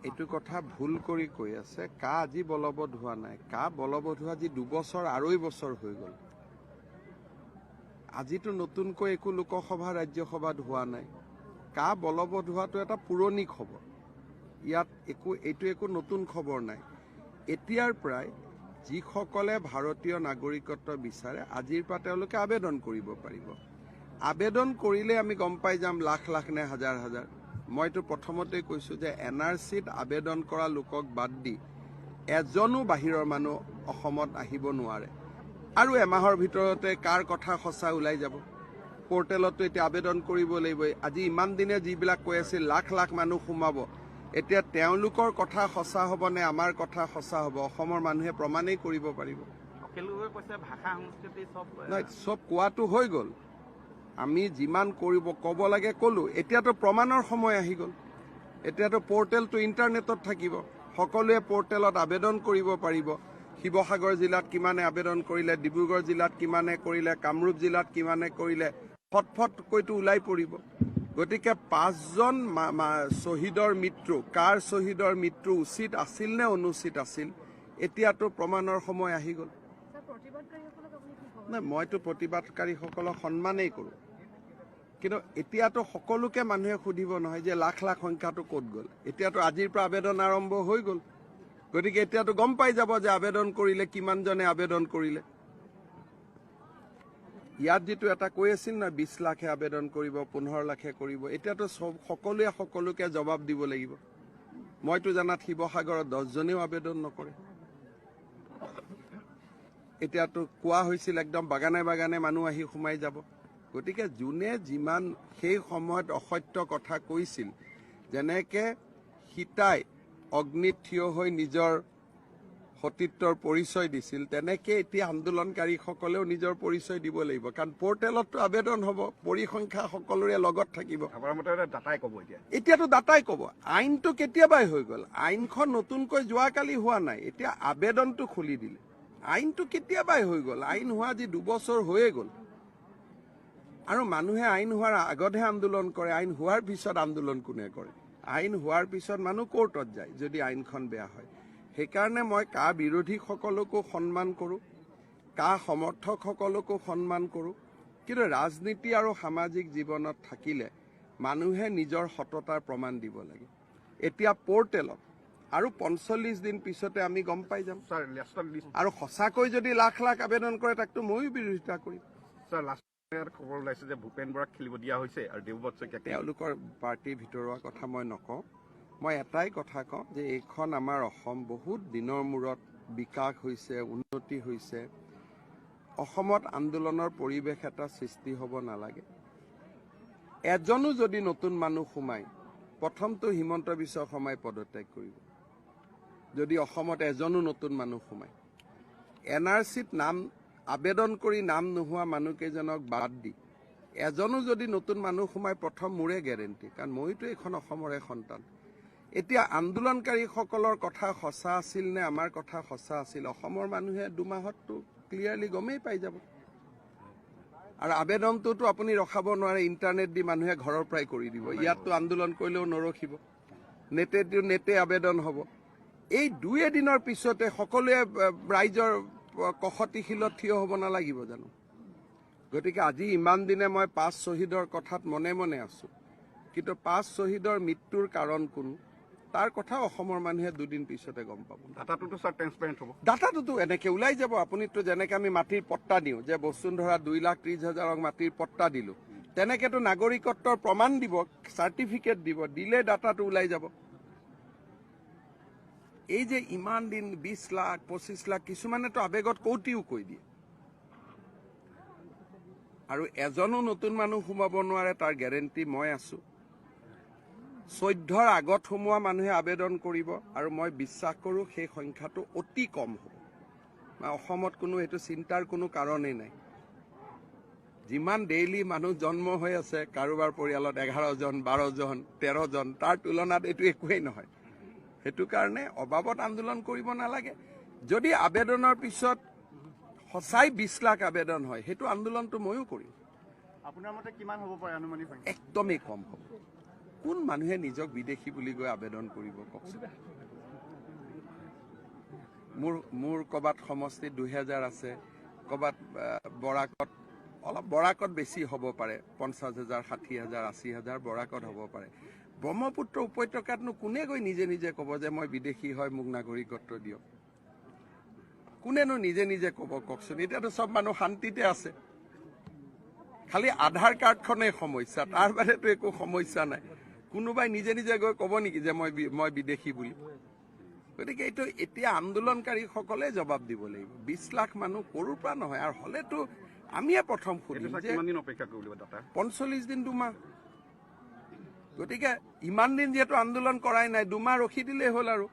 এইটো কথা ভুল কৰি কৈ আছে। কা আজি বলবৎ হোৱা নাই। কা বলবৎ হোৱা আজি 2 বছৰ 2.5 বছৰ হৈ গ'ল। আজিতো নতুনকৈ একো লোকসভা ৰাজ্যসভাত হোৱা নাই। কা বলবৎ হোৱাটো এটা পুৰণি খবৰ। ইয়াত এইটো একো নতুন খবৰ নাই। এতিয়াৰ পৰাই যিসকলে ভাৰতীয় নাগৰিকত্ব বিচাৰে আজিৰ পৰা তেওঁলোকে আবেদন কৰিব পাৰিব। আবেদন কৰিলে আমি গম পাই যাম লাখ লাখ নে হাজাৰ হাজাৰ। মইতো প্ৰথমতে কৈছো যে NRCত আবেদন কৰা লোকক বাদ দি এজনো বাহিৰৰ মানুহ অসমত আহিব নোৱাৰে। আৰু এমাহৰ ভিতৰতে কাৰ কথা সঁচা ওলাই যাব। পৰ্টেলতো এতিয়া আবেদন কৰিব লাগিব। আজি ইমান দিনে যিবিলাক কৈ আছিল লাখ লাখ মানুহ সোমাব, এতিয়া তেওঁলোকৰ কথা সঁচা হ'ব নে আমাৰ কথা সঁচা হ'ব অসমৰ মানুহে প্ৰমাণেই কৰিব পাৰিব। নাই, চব কোৱাটো হৈ গ'ল। আমি যিমান ক'ব লাগে ক'লো। এতিয়াতো প্ৰমাণৰ সময় আহি গ'ল। এতিয়াতো পৰ্টেলটো ইণ্টাৰনেটত থাকিব। সকলোৱে পৰ্টেলত আবেদন কৰিব পাৰিব। শিৱসাগৰ জিলাত কিমানে আবেদন কৰিলে, ডিব্ৰুগড় জিলাত কিমানে কৰিলে, কামৰূপ জিলাত কিমানে কৰিলে, ফটফটকৈতো ওলাই পৰিব। গতিকে 5জন শ্বহীদৰ মৃত্যু, কাৰ শ্বহীদৰ মৃত্যু উচিত আছিল নে অনুচিত আছিল, এতিয়াতো প্ৰমাণৰ সময় আহি গ'ল। নাই, মইতো প্ৰতিবাদকাৰীসকলক সন্মানেই কৰোঁ। কিন্তু এতিয়াতো সকলোকে মানুহে সুধিব নহয় যে লাখ লাখ সংখ্যাটো ক'ত গ'ল। এতিয়াতো আজিৰ পৰা আবেদন আৰম্ভ হৈ গ'ল। গতিকে এতিয়াতো গম পাই যাব যে আবেদন কৰিলে কিমানজনে আবেদন কৰিলে। ইয়াত যিটো এটা কৈ আছিল না 20 লাখে আবেদন কৰিব, 15 লাখে কৰিব, এতিয়াতো সকলোৱে সকলোকে জবাব দিব লাগিব। মইতো জানাত শিৱসাগৰত 10 জনেও আবেদন নকৰে। এতিয়াতো কোৱা হৈছিল একদম বাগানে বাগানে মানুহ আহি সোমাই যাব। গতিকে যোনে যিমান সেই সময়ত অসত্য কথা কৈছিল, যেনেকে সীতাই অগ্নিত থিয় হৈ নিজৰ সতীত্বৰ পৰিচয় দিছিল, তেনেকে এতিয়া আন্দোলনকাৰীসকলেও নিজৰ পৰিচয় দিব লাগিব। কাৰণ পৰ্টেলততো আবেদন হ'ব, পৰিসংখ্যা সকলোৰে লগত থাকিব। এতিয়াতো দাতাই ক'ব। আইনটো কেতিয়াবাই হৈ গ'ল। আইনখন নতুনকৈ যোৱাকালি হোৱা নাই। এতিয়া আবেদনটো খুলি দিলে। আইনটো কেতিয়াবাই হৈ গ'ল। আইন হোৱা আজি 2 বছৰ হৈয়ে গ'ল। আৰু মানুহে আইন হোৱাৰ আগতহে আন্দোলন কৰে। আইন হোৱাৰ পিছত আন্দোলন কোনে কৰে? আইন হোৱাৰ পিছত মানুহ কোৰ্টত যায় যদি আইনখন বেয়া হয়। সেইকাৰণে মই কা বিৰোধীসকলকো সন্মান কৰোঁ, কা সমৰ্থকসকলকো সন্মান কৰোঁ। কিন্তু ৰাজনীতি আৰু সামাজিক জীৱনত থাকিলে মানুহে নিজৰ সততাৰ প্ৰমাণ দিব লাগে। এতিয়া পৰ্টেলত আৰু 45 দিন পিছতে আমি গম পাই যাম। আৰু সঁচাকৈ যদি লাখ লাখ আবেদন কৰে তাকতো ময়ো বিৰোধিতা কৰিম। খবৰ ওলাইছে যে ভূপেন বৰাক খেলিব দিয়া হৈছে আৰু দেৱব্ৰত শইকীয়াক। তেওঁলোকৰ পাৰ্টিৰ ভিতৰুৱা কথা মই নকওঁ। মই এটাই কথা কওঁ যে এইখন আমাৰ অসম বহুত দিনৰ মূৰত বিকাশ হৈছে, উন্নতি হৈছে। অসমত আন্দোলনৰ পৰিৱেশ এটা সৃষ্টি হ'ব নালাগে। এজনো যদি নতুন মানুহ সোমায়, প্ৰথমটো হিমন্ত বিশ্ব শৰ্মাই পদত্যাগ কৰিব। যদি অসমত এজনো নতুন মানুহ সোমায়, NRCত নাম আবেদন কৰি নাম নোহোৱা মানুহকেইজনক বাদ দি এজনো যদি নতুন মানুহ সোমায়, প্ৰথম মোৰে গেৰেণ্টি। কাৰণ মইতো এইখন অসমৰে সন্তান। এতিয়া আন্দোলনকাৰীসকলৰ কথা সঁচা আছিল নে আমাৰ কথা সঁচা আছিল, অসমৰ মানুহে 2 মাহততো ক্লিয়াৰলি গমেই পাই যাব। আৰু আবেদনটোতো আপুনি ৰখাব নোৱাৰে। ইণ্টাৰনেট দি মানুহে ঘৰৰ পৰাই কৰি দিব। ইয়াততো আন্দোলন কৰিলেও নৰখিব। নেটে আবেদন হ'ব। এই 2 এদিনৰ পিছতে সকলোৱে ৰাইজৰ কষতিশীলত থিয় হ'ব নালাগিব জানো? গতিকে আজি ইমান দিনে মই 5 শ্বহীদৰ কথাত মনে মনে আছো। কিন্তু 5 শ্বহীদৰ মৃত্যুৰ কাৰণ কোন তাৰ কথা অসমৰ মানুহে 2 দিন পিছতে গম পাব। ডাটাটোতো স্যাৰ ট্ৰেন্সপাৰেন্ট হ'ব। ডাটাটোতো এনেকে ওলাই যাব। আপুনিতো যেনেকে আমি মাটিৰ পট্টা দিওঁ যে বসুন্ধৰা 2,30,000ক মাটিৰ পট্টা দিলো, তেনেকেতো নাগৰিকত্বৰ প্ৰমাণ দিব, চাৰ্টিফিকেট দিব, দিলে ডাটাটো ওলাই যাব। এই যে ইমান দিন 20 লাখ 25 লাখ কিছুমানেতো আবেগত কৌটিও কৈ দিয়ে। আৰু এজনো নতুন মানুহ সোমাব নোৱাৰে তাৰ গেৰেণ্টি মই আছো। 14ৰ আগত সোমোৱা মানুহে আবেদন কৰিব আৰু মই বিশ্বাস কৰোঁ সেই সংখ্যাটো অতি কম হ'ব। অসমত কোনো এইটো চিন্তাৰ কোনো কাৰণেই নাই। যিমান ডেইলি মানুহ জন্ম হৈ আছে কাৰোবাৰ পৰিয়ালত 11 জন 12 জন 13 জন, তাৰ তুলনাত এইটো একোৱেই নহয়। সেইটো কাৰণে অবাবত আন্দোলন কৰিব নালাগে। যদি আবেদনৰ পিছত সঁচাই 20 লাখ আবেদন হয়, সেইটো আন্দোলনটো ময়ো কৰিম। আপোনাৰ মতে কিমান হ'ব পাৰে আনুমানিক? একদমেই কম হ'ব। কোন মানুহে নিজক বিদেশী বুলি গৈ আবেদন কৰিব কওকচোন। মোৰ ক'ৰবাত সমষ্টিত 2000 আছে, ক'ৰবাত বৰাকত অলপ বৰাকত বেছি হ'ব পাৰে, 50,000, 60,000, 80,000 বৰাকত হ'ব পাৰে। ব্ৰহ্মপুত্ৰ উপত্যকাতনো কোনে গৈ নিজে নিজে ক'ব যে মই বিদেশী হয়, মোক নাগৰিকত্ব দিয়ক? কোনেনো নিজে নিজে ক'ব কওকচোন? এতিয়াতো চব মানুহ শান্তিতে আছে, খালি আধাৰ কাৰ্ডখনেই সমস্যা, তাৰ বাদেতো একো সমস্যা নাই। কোনোবাই নিজে নিজে গৈ ক'ব নেকি যে মই বিদেশী বুলি? গতিকে এইটো এতিয়া আন্দোলনকাৰীসকলে জবাব দিব লাগিব। 20 লাখ মানুহ ক'ৰ পৰা নহয়, আৰু হ'লেতো আমিয়ে প্ৰথম সুধিম যে কিমান দিন অপেক্ষা কৰিব দাদা? 45 দিন, 2 মাহ। গতিকে ইমান দিন যিহেতু আন্দোলন কৰাই নাই, 2 মাহ ৰখি দিলেই হ'ল আৰু।